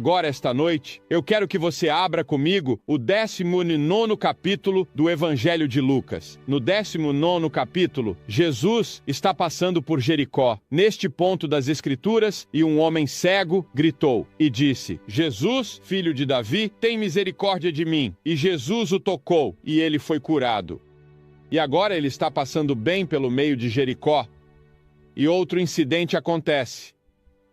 agora, esta noite, eu quero que você abra comigo o 19º capítulo do Evangelho de Lucas. No 19º capítulo, Jesus está passando por Jericó, neste ponto das Escrituras, e um homem cego gritou e disse: Jesus, filho de Davi, tem misericórdia de mim. E Jesus o tocou, e ele foi curado. E agora ele está passando bem pelo meio de Jericó, e outro incidente acontece.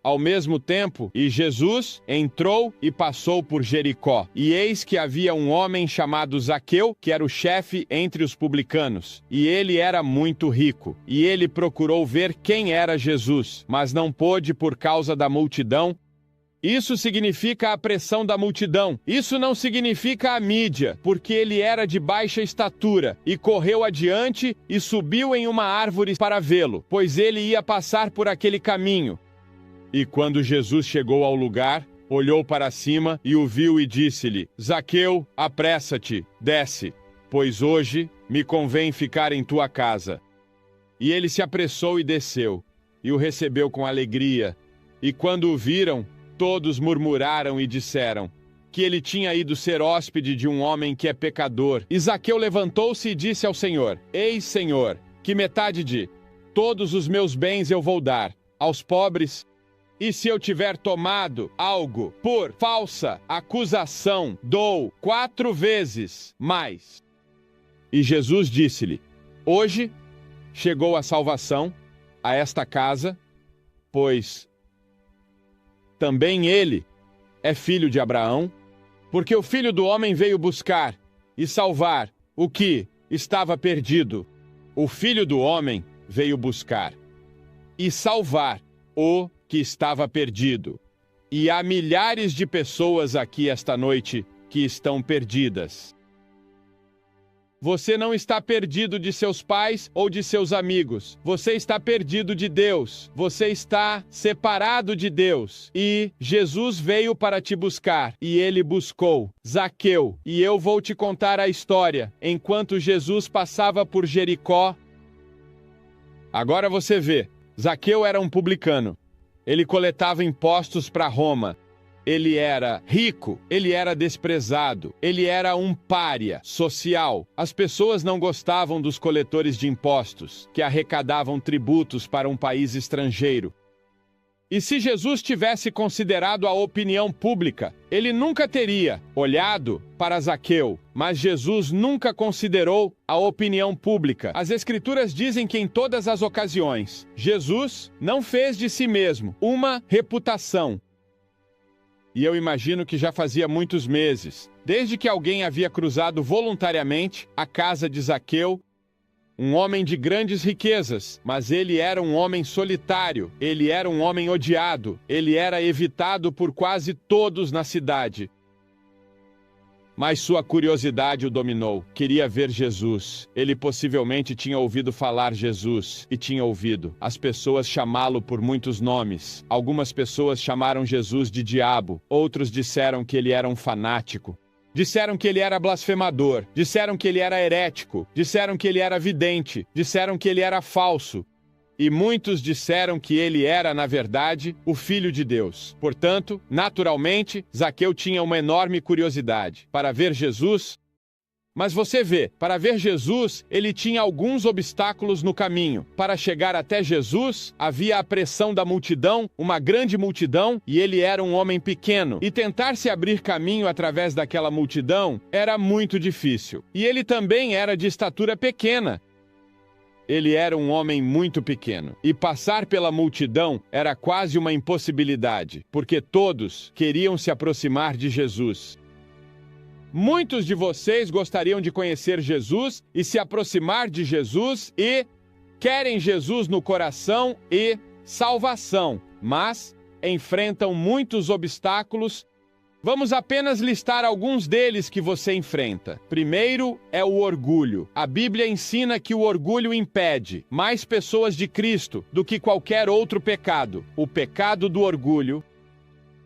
Ao mesmo tempo, e Jesus entrou e passou por Jericó. E eis que havia um homem chamado Zaqueu, que era o chefe entre os publicanos. E ele era muito rico. E ele procurou ver quem era Jesus, mas não pôde por causa da multidão. Isso significa a pressão da multidão. Isso não significa a mídia, porque ele era de baixa estatura, e correu adiante e subiu em uma árvore para vê-lo, pois ele ia passar por aquele caminho. E quando Jesus chegou ao lugar, olhou para cima e o viu e disse-lhe: Zaqueu, apressa-te, desce, pois hoje me convém ficar em tua casa. E ele se apressou e desceu, e o recebeu com alegria. E quando o viram, todos murmuraram e disseram que ele tinha ido ser hóspede de um homem que é pecador. E Zaqueu levantou-se e disse ao Senhor: Eis, Senhor, que metade de todos os meus bens eu vou dar aos pobres. E se eu tiver tomado algo por falsa acusação, dou 4 vezes mais. E Jesus disse-lhe: Hoje chegou a salvação a esta casa, pois também ele é filho de Abraão, porque o Filho do Homem veio buscar e salvar o que estava perdido. O Filho do Homem veio buscar e salvar o que estava perdido. E há milhares de pessoas aqui esta noite que estão perdidas. Você não está perdido de seus pais ou de seus amigos. Você está perdido de Deus. Você está separado de Deus. E Jesus veio para te buscar. E ele buscou Zaqueu. E eu vou te contar a história. Enquanto Jesus passava por Jericó. Agora você vê. Zaqueu era um publicano. Ele coletava impostos para Roma. Ele era rico, ele era desprezado, ele era um pária social. As pessoas não gostavam dos coletores de impostos, que arrecadavam tributos para um país estrangeiro. E se Jesus tivesse considerado a opinião pública, ele nunca teria olhado para Zaqueu, mas Jesus nunca considerou a opinião pública. As Escrituras dizem que em todas as ocasiões, Jesus não fez de si mesmo uma reputação. E eu imagino que já fazia muitos meses, desde que alguém havia cruzado voluntariamente a casa de Zaqueu, um homem de grandes riquezas, mas ele era um homem solitário, ele era um homem odiado, ele era evitado por quase todos na cidade. Mas sua curiosidade o dominou. Queria ver Jesus. Ele possivelmente tinha ouvido falar Jesus e tinha ouvido as pessoas chamá-lo por muitos nomes. Algumas pessoas chamaram Jesus de diabo. Outros disseram que ele era um fanático. Disseram que ele era blasfemador. Disseram que ele era herético. Disseram que ele era vidente. Disseram que ele era falso. E muitos disseram que ele era, na verdade, o Filho de Deus. Portanto, naturalmente, Zaqueu tinha uma enorme curiosidade para ver Jesus. Mas você vê, para ver Jesus, ele tinha alguns obstáculos no caminho. Para chegar até Jesus, havia a pressão da multidão, uma grande multidão, e ele era um homem pequeno. E tentar se abrir caminho através daquela multidão era muito difícil. E ele também era de estatura pequena. Ele era um homem muito pequeno, e passar pela multidão era quase uma impossibilidade, porque todos queriam se aproximar de Jesus. Muitos de vocês gostariam de conhecer Jesus e se aproximar de Jesus e querem Jesus no coração e salvação, mas enfrentam muitos obstáculos. Vamos apenas listar alguns deles que você enfrenta. Primeiro é o orgulho. A Bíblia ensina que o orgulho impede mais pessoas de Cristo do que qualquer outro pecado. O pecado do orgulho.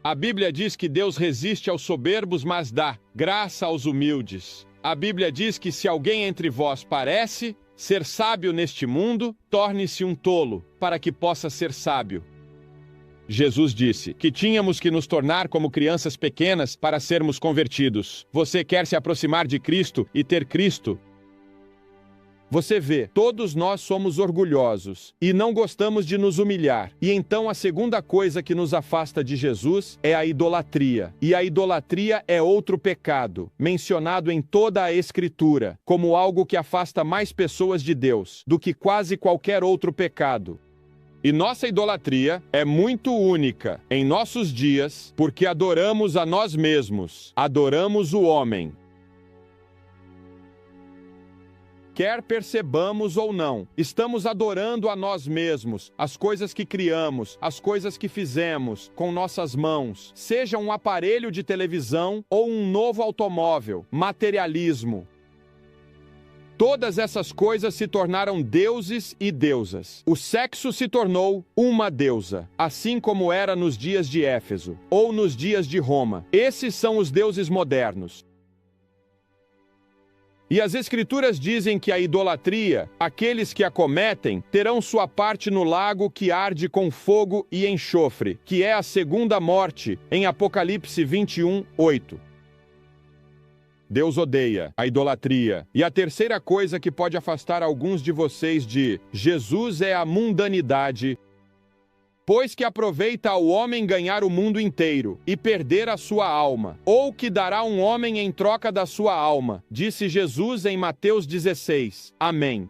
A Bíblia diz que Deus resiste aos soberbos, mas dá graça aos humildes. A Bíblia diz que se alguém entre vós parece ser sábio neste mundo, torne-se um tolo, para que possa ser sábio. Jesus disse que tínhamos que nos tornar como crianças pequenas para sermos convertidos. Você quer se aproximar de Cristo e ter Cristo? Você vê, todos nós somos orgulhosos e não gostamos de nos humilhar. E então a segunda coisa que nos afasta de Jesus é a idolatria. E a idolatria é outro pecado, mencionado em toda a Escritura, como algo que afasta mais pessoas de Deus do que quase qualquer outro pecado. E nossa idolatria é muito única em nossos dias, porque adoramos a nós mesmos, adoramos o homem. Quer percebamos ou não, estamos adorando a nós mesmos, as coisas que criamos, as coisas que fizemos com nossas mãos, seja um aparelho de televisão ou um novo automóvel, materialismo. Todas essas coisas se tornaram deuses e deusas. O sexo se tornou uma deusa, assim como era nos dias de Éfeso, ou nos dias de Roma. Esses são os deuses modernos. E as Escrituras dizem que a idolatria, aqueles que a cometem, terão sua parte no lago que arde com fogo e enxofre, que é a segunda morte, em Apocalipse 21, 8. Deus odeia a idolatria. E a terceira coisa que pode afastar alguns de vocês de Jesus é a mundanidade. Pois que aproveita ao homem ganhar o mundo inteiro e perder a sua alma, ou que dará um homem em troca da sua alma, disse Jesus em Mateus 16. Amém.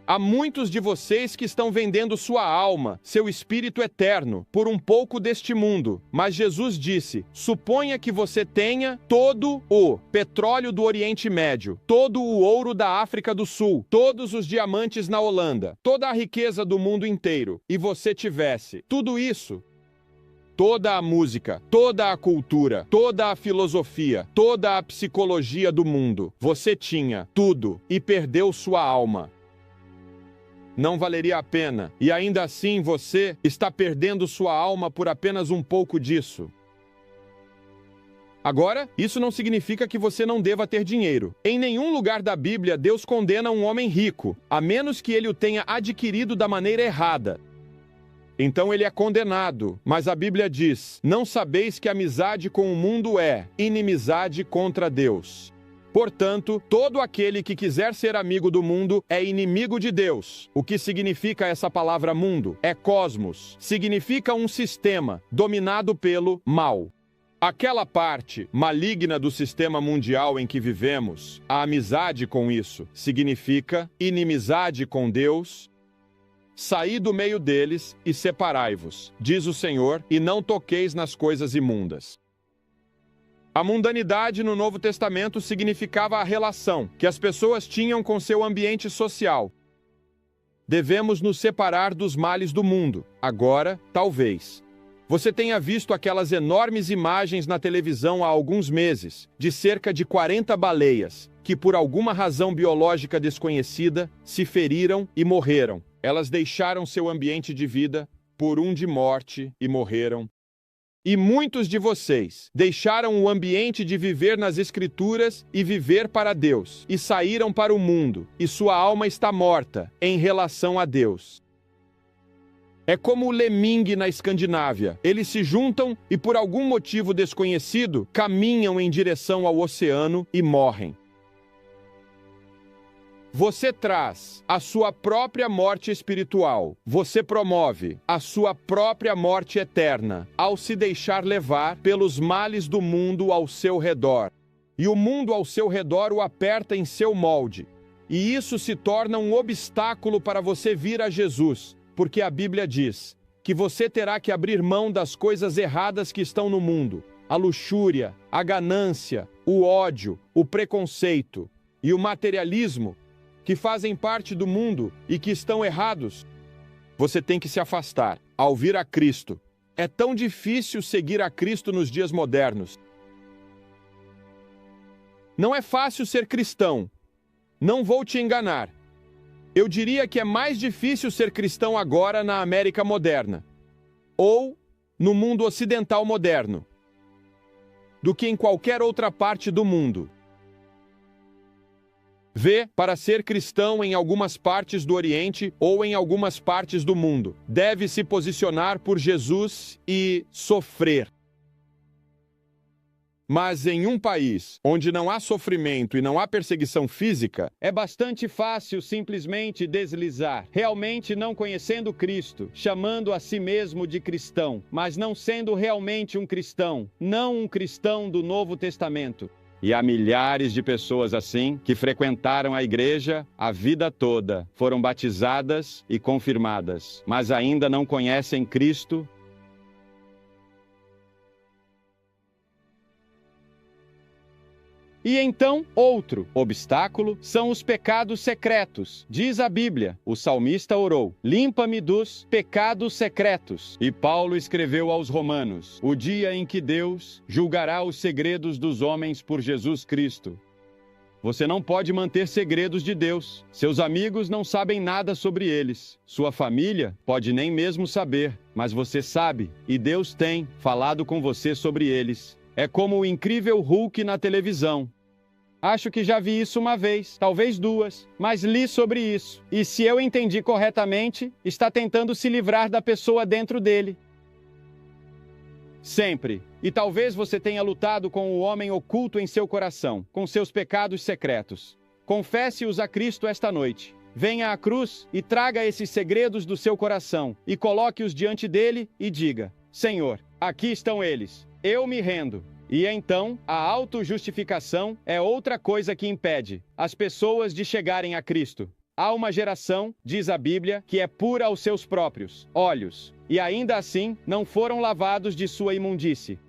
Há muitos de vocês que estão vendendo sua alma, seu espírito eterno, por um pouco deste mundo. Mas Jesus disse, suponha que você tenha todo o petróleo do Oriente Médio, todo o ouro da África do Sul, todos os diamantes na Holanda, toda a riqueza do mundo inteiro, e você tivesse tudo isso. Toda a música, toda a cultura, toda a filosofia, toda a psicologia do mundo. Você tinha tudo e perdeu sua alma. Não valeria a pena, e ainda assim você está perdendo sua alma por apenas um pouco disso. Agora, isso não significa que você não deva ter dinheiro. Em nenhum lugar da Bíblia Deus condena um homem rico, a menos que ele o tenha adquirido da maneira errada. Então ele é condenado, mas a Bíblia diz, não sabeis que amizade com o mundo é inimizade contra Deus. Portanto, todo aquele que quiser ser amigo do mundo é inimigo de Deus. O que significa essa palavra mundo? É cosmos. Significa um sistema dominado pelo mal. Aquela parte maligna do sistema mundial em que vivemos, a amizade com isso, significa inimizade com Deus. Saí do meio deles e separai-vos, diz o Senhor, e não toqueis nas coisas imundas. A mundanidade no Novo Testamento significava a relação que as pessoas tinham com seu ambiente social. Devemos nos separar dos males do mundo. Agora, talvez. Você tenha visto aquelas enormes imagens na televisão há alguns meses, de cerca de 40 baleias, que por alguma razão biológica desconhecida, se feriram e morreram. Elas deixaram seu ambiente de vida por um de morte e morreram. E muitos de vocês deixaram o ambiente de viver nas Escrituras e viver para Deus, e saíram para o mundo, e sua alma está morta em relação a Deus. É como o Lemmingue na Escandinávia. Eles se juntam e, por algum motivo desconhecido, caminham em direção ao oceano e morrem. Você traz a sua própria morte espiritual. Você promove a sua própria morte eterna ao se deixar levar pelos males do mundo ao seu redor. E o mundo ao seu redor o aperta em seu molde. E isso se torna um obstáculo para você vir a Jesus, porque a Bíblia diz que você terá que abrir mão das coisas erradas que estão no mundo. A luxúria, a ganância, o ódio, o preconceito e o materialismo, que fazem parte do mundo e que estão errados. Você tem que se afastar ao vir a Cristo. É tão difícil seguir a Cristo nos dias modernos. Não é fácil ser cristão. Não vou te enganar. Eu diria que é mais difícil ser cristão agora na América moderna, ou no mundo ocidental moderno, do que em qualquer outra parte do mundo. Vê, para ser cristão em algumas partes do Oriente ou em algumas partes do mundo, deve se posicionar por Jesus e sofrer. Mas em um país onde não há sofrimento e não há perseguição física, é bastante fácil simplesmente deslizar, realmente não conhecendo Cristo, chamando a si mesmo de cristão, mas não sendo realmente um cristão, não um cristão do Novo Testamento. E há milhares de pessoas assim que frequentaram a igreja a vida toda, foram batizadas e confirmadas, mas ainda não conhecem Cristo. E então, outro obstáculo são os pecados secretos. Diz a Bíblia, o salmista orou, limpa-me dos pecados secretos. E Paulo escreveu aos Romanos, o dia em que Deus julgará os segredos dos homens por Jesus Cristo. Você não pode manter segredos de Deus. Seus amigos não sabem nada sobre eles. Sua família pode nem mesmo saber, mas você sabe, e Deus tem falado com você sobre eles. É como o incrível Hulk na televisão. Acho que já vi isso uma vez, talvez duas, mas li sobre isso. E se eu entendi corretamente, está tentando se livrar da pessoa dentro dele. Sempre. E talvez você tenha lutado com o homem oculto em seu coração, com seus pecados secretos. Confesse-os a Cristo esta noite. Venha à cruz e traga esses segredos do seu coração e coloque-os diante dele e diga: Senhor, aqui estão eles. Eu me rendo. E então, a autojustificação é outra coisa que impede as pessoas de chegarem a Cristo. Há uma geração, diz a Bíblia, que é pura aos seus próprios olhos, e ainda assim não foram lavados de sua imundície.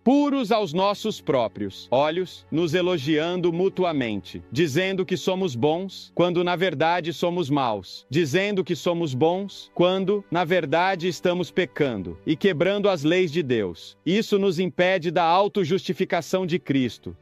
Puros aos nossos próprios olhos, nos elogiando mutuamente, dizendo que somos bons, quando na verdade somos maus, dizendo que somos bons, quando na verdade estamos pecando e quebrando as leis de Deus. Isso nos impede da autojustificação de Cristo.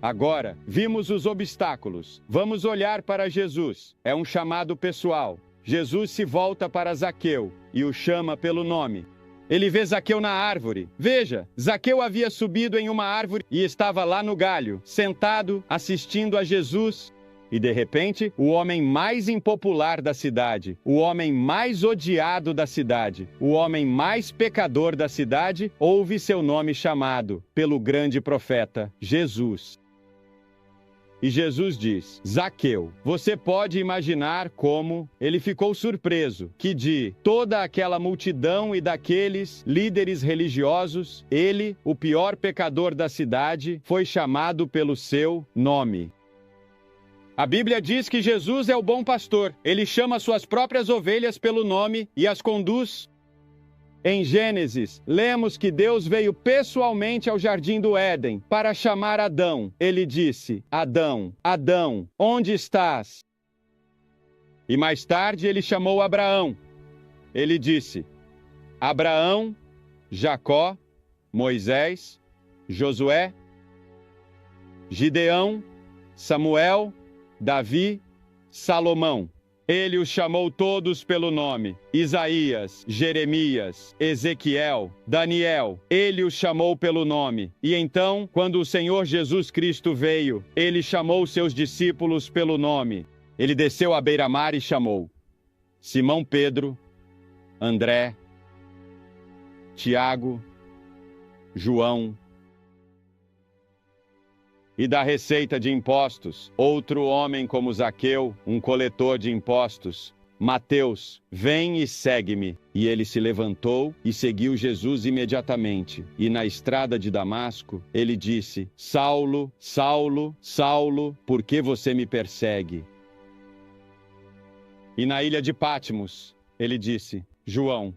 Agora, vimos os obstáculos. Vamos olhar para Jesus. É um chamado pessoal. Jesus se volta para Zaqueu e o chama pelo nome. Ele vê Zaqueu na árvore. Veja, Zaqueu havia subido em uma árvore e estava lá no galho, sentado, assistindo a Jesus. E de repente, o homem mais impopular da cidade, o homem mais odiado da cidade, o homem mais pecador da cidade, ouve seu nome chamado pelo grande profeta, Jesus. E Jesus diz: Zaqueu, você pode imaginar como ele ficou surpreso que de toda aquela multidão e daqueles líderes religiosos, ele, o pior pecador da cidade, foi chamado pelo seu nome. A Bíblia diz que Jesus é o bom pastor. Ele chama suas próprias ovelhas pelo nome e as conduz. Em Gênesis, lemos que Deus veio pessoalmente ao jardim do Éden para chamar Adão. Ele disse: Adão, Adão, onde estás? E mais tarde ele chamou Abraão. Ele disse: Abraão, Jacó, Moisés, Josué, Gideão, Samuel, Davi, Salomão. Ele os chamou todos pelo nome. Isaías, Jeremias, Ezequiel, Daniel. Ele os chamou pelo nome. E então, quando o Senhor Jesus Cristo veio, ele chamou seus discípulos pelo nome. Ele desceu à beira-mar e chamou Simão Pedro, André, Tiago, João. E da receita de impostos, outro homem como Zaqueu, um coletor de impostos. Mateus, vem e segue-me. E ele se levantou e seguiu Jesus imediatamente. E na estrada de Damasco, ele disse: Saulo, Saulo, Saulo, por que você me persegue? E na ilha de Patmos, ele disse: João,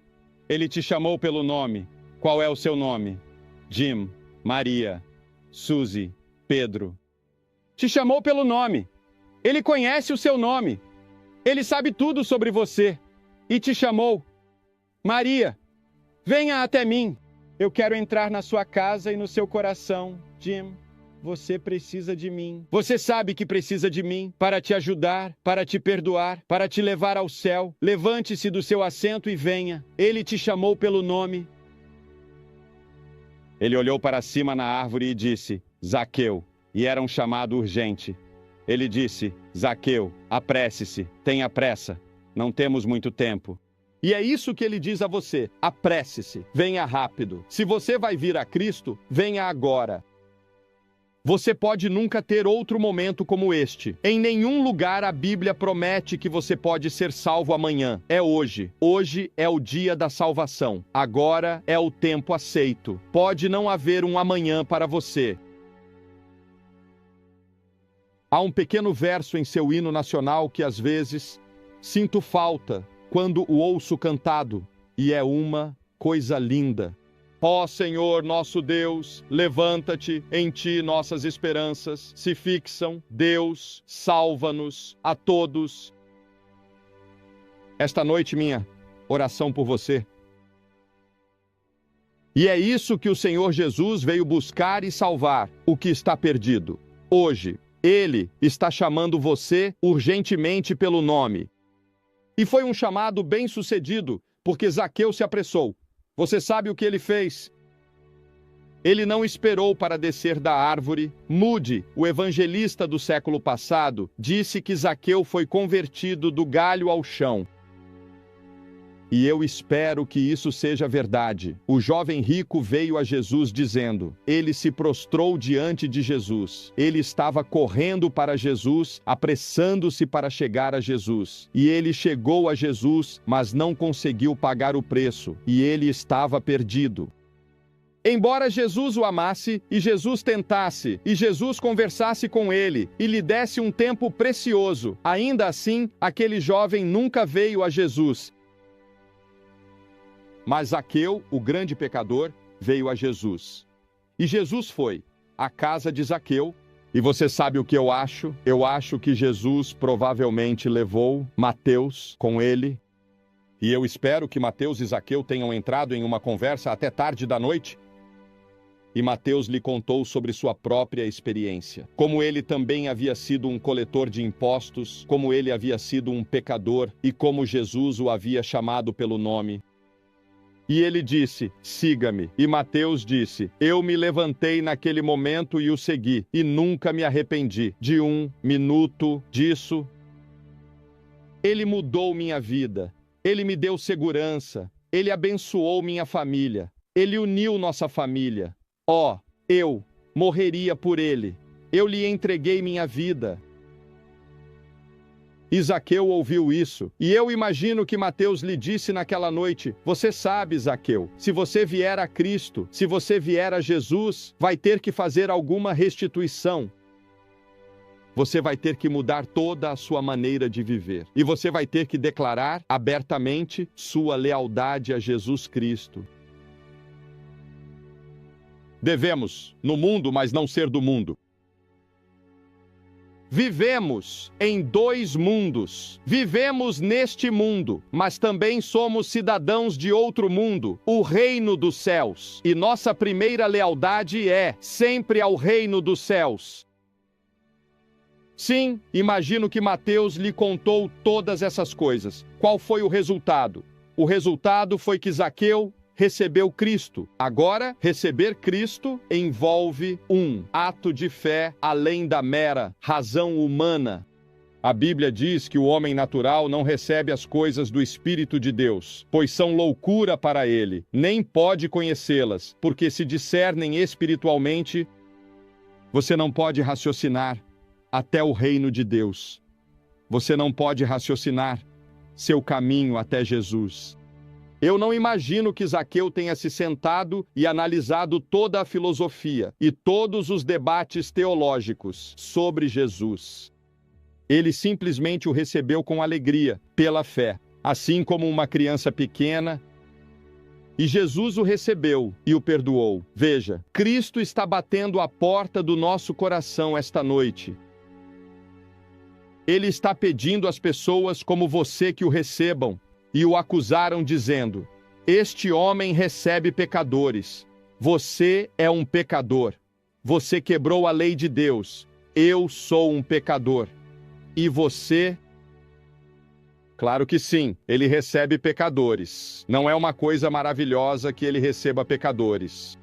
ele te chamou pelo nome. Qual é o seu nome? Jim, Maria, Suzy, Pedro. Te chamou pelo nome. Ele conhece o seu nome. Ele sabe tudo sobre você. E te chamou. Maria, venha até mim. Eu quero entrar na sua casa e no seu coração. Jim, você precisa de mim. Você sabe que precisa de mim para te ajudar, para te perdoar, para te levar ao céu. Levante-se do seu assento e venha. Ele te chamou pelo nome. Ele olhou para cima na árvore e disse: Zaqueu, e era um chamado urgente. Ele disse: Zaqueu, apresse-se, tenha pressa, não temos muito tempo. E é isso que ele diz a você: apresse-se, venha rápido. Se você vai vir a Cristo, venha agora. Você pode nunca ter outro momento como este. Em nenhum lugar a Bíblia promete que você pode ser salvo amanhã. É hoje. Hoje é o dia da salvação. Agora é o tempo aceito. Pode não haver um amanhã para você. Há um pequeno verso em seu hino nacional que às vezes sinto falta quando o ouço cantado, e é uma coisa linda. Ó Senhor nosso Deus, levanta-te, em ti nossas esperanças se fixam. Deus, salva-nos a todos. Esta noite, minha oração por você. E é isso que o Senhor Jesus veio buscar e salvar, o que está perdido. Hoje, Ele está chamando você urgentemente pelo nome. E foi um chamado bem-sucedido, porque Zaqueu se apressou. Você sabe o que ele fez? Ele não esperou para descer da árvore. Moody, o evangelista do século passado, disse que Zaqueu foi convertido do galho ao chão. E eu espero que isso seja verdade. O jovem rico veio a Jesus dizendo: ele se prostrou diante de Jesus. Ele estava correndo para Jesus, apressando-se para chegar a Jesus. E ele chegou a Jesus, mas não conseguiu pagar o preço. E ele estava perdido. Embora Jesus o amasse, e Jesus tentasse, e Jesus conversasse com ele, e lhe desse um tempo precioso, ainda assim, aquele jovem nunca veio a Jesus. Mas Zaqueu, o grande pecador, veio a Jesus. E Jesus foi à casa de Zaqueu. E você sabe o que eu acho? Eu acho que Jesus provavelmente levou Mateus com ele. E eu espero que Mateus e Zaqueu tenham entrado em uma conversa até tarde da noite. E Mateus lhe contou sobre sua própria experiência. Como ele também havia sido um coletor de impostos, como ele havia sido um pecador e como Jesus o havia chamado pelo nome. E ele disse: siga-me. E Mateus disse: eu me levantei naquele momento e o segui, e nunca me arrependi de um minuto disso. Ele mudou minha vida, ele me deu segurança, ele abençoou minha família, ele uniu nossa família. Ó, eu morreria por ele, eu lhe entreguei minha vida. E Zaqueu ouviu isso, e eu imagino que Mateus lhe disse naquela noite: você sabe, Zaqueu, se você vier a Cristo, se você vier a Jesus, vai ter que fazer alguma restituição. Você vai ter que mudar toda a sua maneira de viver. E você vai ter que declarar abertamente sua lealdade a Jesus Cristo. Devemos, no mundo, mas não ser do mundo. Vivemos em dois mundos. Vivemos neste mundo, mas também somos cidadãos de outro mundo, o reino dos céus. E nossa primeira lealdade é sempre ao reino dos céus. Sim, imagino que Mateus lhe contou todas essas coisas. Qual foi o resultado? O resultado foi que Zaqueu recebeu Cristo. Agora, receber Cristo envolve um ato de fé além da mera razão humana. A Bíblia diz que o homem natural não recebe as coisas do Espírito de Deus, pois são loucura para ele, nem pode conhecê-las, porque se discernem espiritualmente. Você não pode raciocinar até o reino de Deus. Você não pode raciocinar seu caminho até Jesus. Eu não imagino que Zaqueu tenha se sentado e analisado toda a filosofia e todos os debates teológicos sobre Jesus. Ele simplesmente o recebeu com alegria, pela fé, assim como uma criança pequena. E Jesus o recebeu e o perdoou. Veja, Cristo está batendo à porta do nosso coração esta noite. Ele está pedindo às pessoas como você que o recebam. E o acusaram dizendo: este homem recebe pecadores. Você é um pecador. Você quebrou a lei de Deus. Eu sou um pecador. E você? Claro que sim, ele recebe pecadores. Não é uma coisa maravilhosa que ele receba pecadores.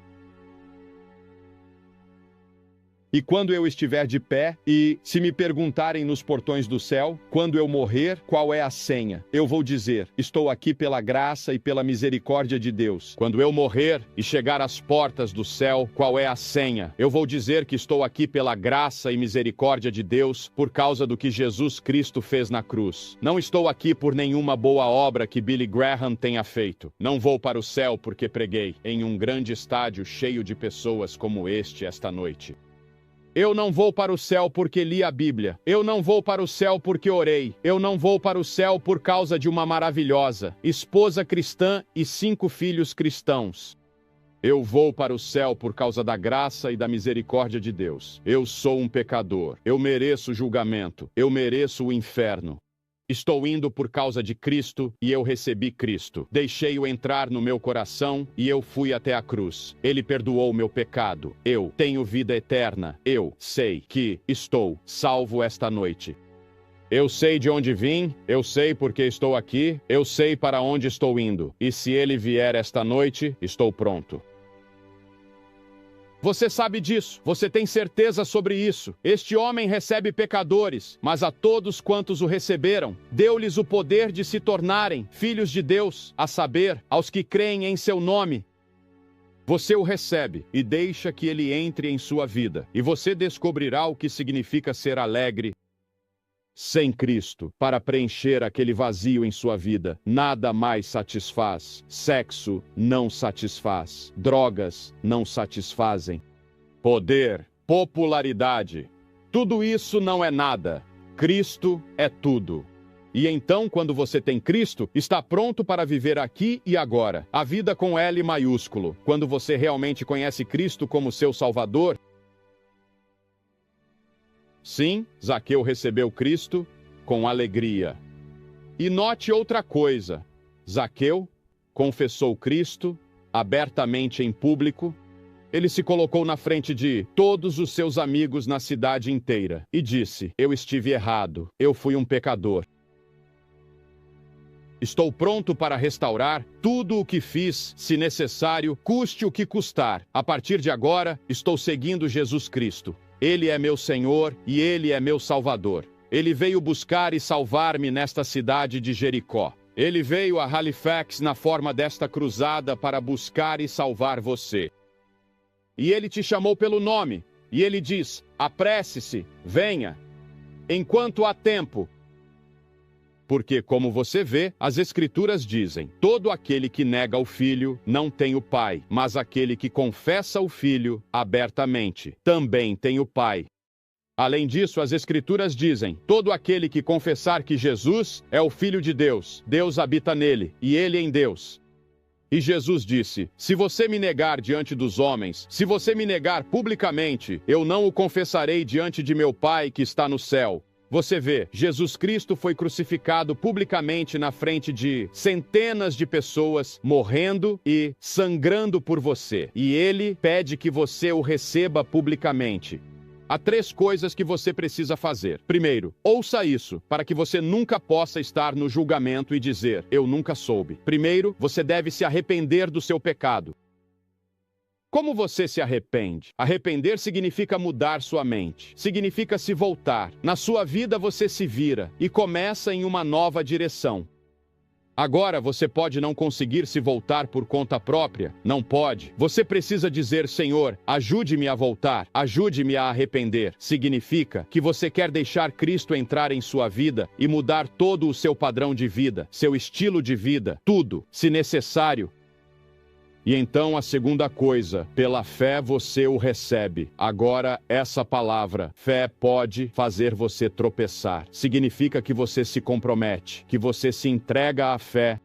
E quando eu estiver de pé, e se me perguntarem nos portões do céu, quando eu morrer, qual é a senha? Eu vou dizer, estou aqui pela graça e pela misericórdia de Deus. Quando eu morrer e chegar às portas do céu, qual é a senha? Eu vou dizer que estou aqui pela graça e misericórdia de Deus, por causa do que Jesus Cristo fez na cruz. Não estou aqui por nenhuma boa obra que Billy Graham tenha feito. Não vou para o céu porque preguei em um grande estádio cheio de pessoas como este esta noite. Eu não vou para o céu porque li a Bíblia. Eu não vou para o céu porque orei. Eu não vou para o céu por causa de uma maravilhosa esposa cristã e 5 filhos cristãos. Eu vou para o céu por causa da graça e da misericórdia de Deus. Eu sou um pecador. Eu mereço julgamento. Eu mereço o inferno. Estou indo por causa de Cristo e eu recebi Cristo. Deixei-o entrar no meu coração e eu fui até a cruz. Ele perdoou meu pecado. Eu tenho vida eterna. Eu sei que estou salvo esta noite. Eu sei de onde vim, eu sei porque estou aqui, eu sei para onde estou indo. E se ele vier esta noite, estou pronto. Você sabe disso, você tem certeza sobre isso. Este homem recebe pecadores, mas a todos quantos o receberam, deu-lhes o poder de se tornarem filhos de Deus, a saber, aos que creem em seu nome. Você o recebe e deixa que ele entre em sua vida, e você descobrirá o que significa ser alegre sem Cristo, para preencher aquele vazio em sua vida. Nada mais satisfaz. Sexo não satisfaz. Drogas não satisfazem. Poder, popularidade. Tudo isso não é nada. Cristo é tudo. E então, quando você tem Cristo, está pronto para viver aqui e agora. A vida com L maiúsculo. Quando você realmente conhece Cristo como seu Salvador. Sim, Zaqueu recebeu Cristo com alegria. E note outra coisa: Zaqueu confessou Cristo abertamente em público. Ele se colocou na frente de todos os seus amigos na cidade inteira e disse: eu estive errado, eu fui um pecador. Estou pronto para restaurar tudo o que fiz, se necessário, custe o que custar. A partir de agora, estou seguindo Jesus Cristo. Ele é meu Senhor e Ele é meu Salvador. Ele veio buscar e salvar-me nesta cidade de Jericó. Ele veio a Halifax na forma desta cruzada para buscar e salvar você. E Ele te chamou pelo nome. E Ele diz: apresse-se, venha, enquanto há tempo. Porque, como você vê, as Escrituras dizem: todo aquele que nega o Filho não tem o Pai, mas aquele que confessa o Filho abertamente também tem o Pai. Além disso, as Escrituras dizem: todo aquele que confessar que Jesus é o Filho de Deus, Deus habita nele, e ele em Deus. E Jesus disse: se você me negar diante dos homens, se você me negar publicamente, eu não o confessarei diante de meu Pai que está no céu. Você vê, Jesus Cristo foi crucificado publicamente na frente de centenas de pessoas, morrendo e sangrando por você. E Ele pede que você o receba publicamente. Há 3 coisas que você precisa fazer. Primeiro, ouça isso, para que você nunca possa estar no julgamento e dizer: eu nunca soube. Primeiro, você deve se arrepender do seu pecado. Como você se arrepende? Arrepender significa mudar sua mente, significa se voltar. Na sua vida você se vira e começa em uma nova direção. Agora você pode não conseguir se voltar por conta própria, não pode. Você precisa dizer: Senhor, ajude-me a voltar, ajude-me a arrepender. Significa que você quer deixar Cristo entrar em sua vida e mudar todo o seu padrão de vida, seu estilo de vida, tudo, se necessário. E então a segunda coisa, pela fé você o recebe. Agora, essa palavra, fé, pode fazer você tropeçar. Significa que você se compromete, que você se entrega à fé.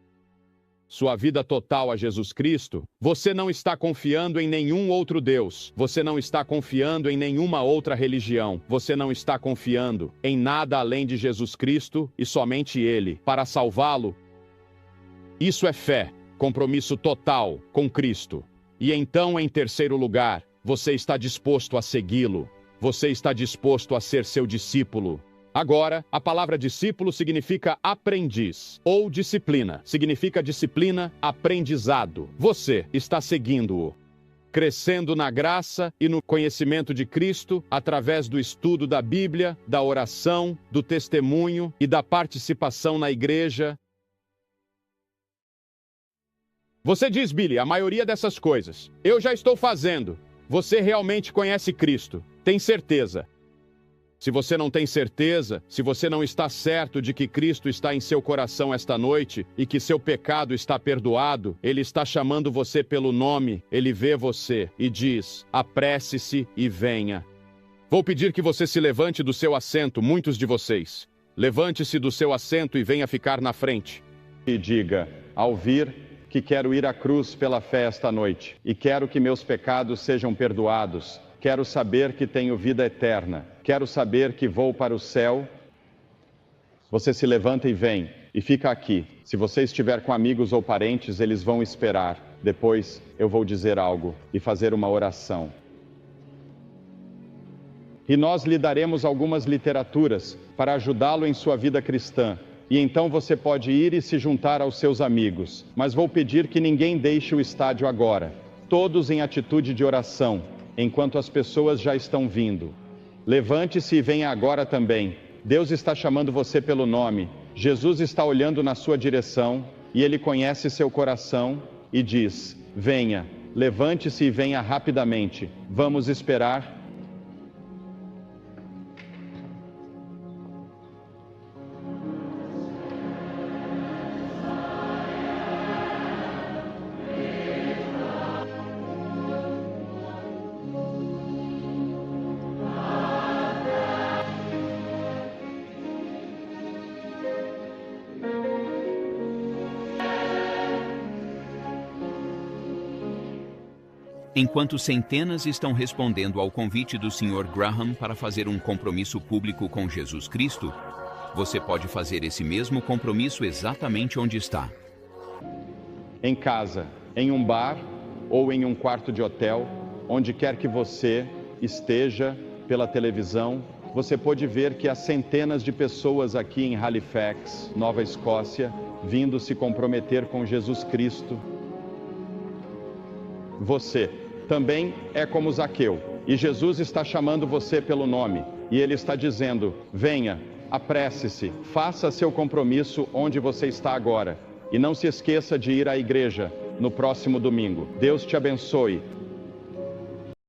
Sua vida total a Jesus Cristo, você não está confiando em nenhum outro Deus. Você não está confiando em nenhuma outra religião. Você não está confiando em nada além de Jesus Cristo e somente Ele, para salvá-lo. Isso é fé. Compromisso total com Cristo. E então, em terceiro lugar, você está disposto a segui-lo. Você está disposto a ser seu discípulo. Agora, a palavra discípulo significa aprendiz, ou disciplina. Significa disciplina, aprendizado. Você está seguindo-o. crescendo na graça e no conhecimento de Cristo através do estudo da Bíblia, da oração, do testemunho e da participação na igreja. Você diz, Billy, a maioria dessas coisas eu já estou fazendo. Você realmente conhece Cristo? Tem certeza? Se você não tem certeza, se você não está certo de que Cristo está em seu coração esta noite e que seu pecado está perdoado, Ele está chamando você pelo nome, Ele vê você e diz: apresse-se e venha. Vou pedir que você se levante do seu assento, muitos de vocês. Levante-se do seu assento e venha ficar na frente. E diga, ao vir, que quero ir à cruz pela fé esta noite e quero que meus pecados sejam perdoados. Quero saber que tenho vida eterna. Quero saber que vou para o céu. Você se levanta e vem, e fica aqui. Se você estiver com amigos ou parentes, eles vão esperar. Depois, eu vou dizer algo e fazer uma oração. E nós lhe daremos algumas literaturas para ajudá-lo em sua vida cristã. E então você pode ir e se juntar aos seus amigos. Mas vou pedir que ninguém deixe o estádio agora. Todos em atitude de oração, enquanto as pessoas já estão vindo. Levante-se e venha agora também. Deus está chamando você pelo nome. Jesus está olhando na sua direção e Ele conhece seu coração e diz: venha, levante-se e venha rapidamente. Vamos esperar. Enquanto centenas estão respondendo ao convite do Sr. Graham para fazer um compromisso público com Jesus Cristo, você pode fazer esse mesmo compromisso exatamente onde está. Em casa, em um bar ou em um quarto de hotel, onde quer que você esteja, pela televisão, você pode ver que há centenas de pessoas aqui em Halifax, Nova Escócia, vindo se comprometer com Jesus Cristo. Você também é como Zaqueu, e Jesus está chamando você pelo nome, e Ele está dizendo: venha, apresse-se, faça seu compromisso onde você está agora, e não se esqueça de ir à igreja no próximo domingo. Deus te abençoe.